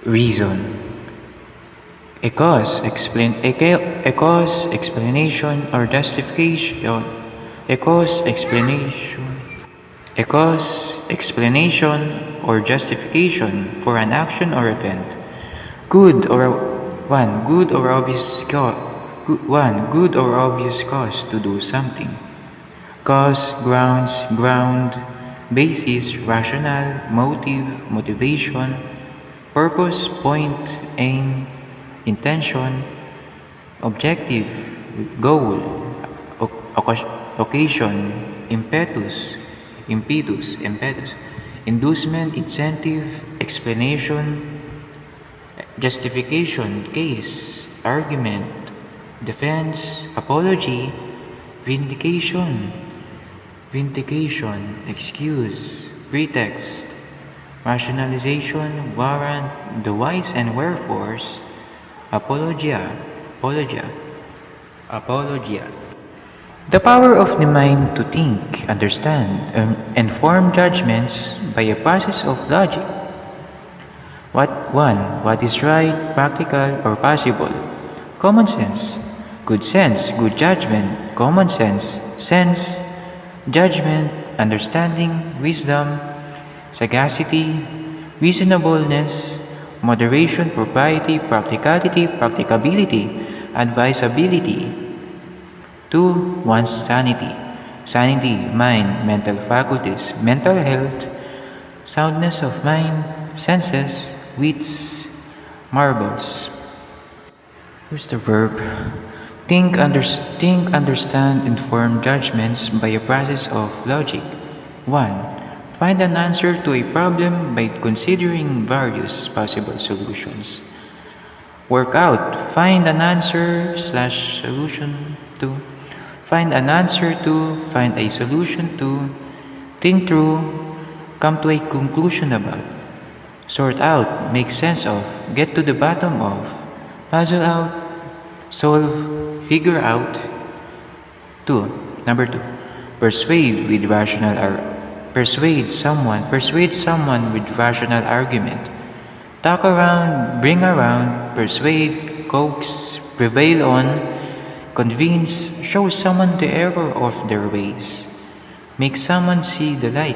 Reason. A cause, explanation, or justification. A cause, explanation. A cause, explanation, or justification for an action or event. Good or one good or obvious cause. One good or obvious cause to do something. Cause, ground, basis, rationale, motive, motivation, purpose, point, aim, intention, objective, goal, occasion, impetus, inducement, incentive, explanation, justification, case, argument, defense, apology, vindication, excuse, pretext, rationalization, warrant, the whys and wherefores, apologia. The power of the mind to think, understand, and form judgments by a process of logic. What is right, practical, or possible? Common sense, good judgment, common sense, judgment, understanding, wisdom, sagacity, reasonableness, moderation, propriety, practicality, practicability, advisability. 2. One's sanity. Sanity, mind, mental faculties, mental health, soundness of mind, senses, wits, marbles. Here's the verb. Think, understand, and form judgments by a process of logic. 1. Find an answer to a problem by considering various possible solutions. Work out. Find an answer / solution to. Find an answer to. Find a solution to. Think through. Come to a conclusion about. Sort out. Make sense of. Get to the bottom of. Puzzle out. Solve. Figure out. Number 2. Persuade someone with rational argument. Talk around, bring around, persuade, coax, prevail on, convince, show someone the error of their ways. Make someone see the light.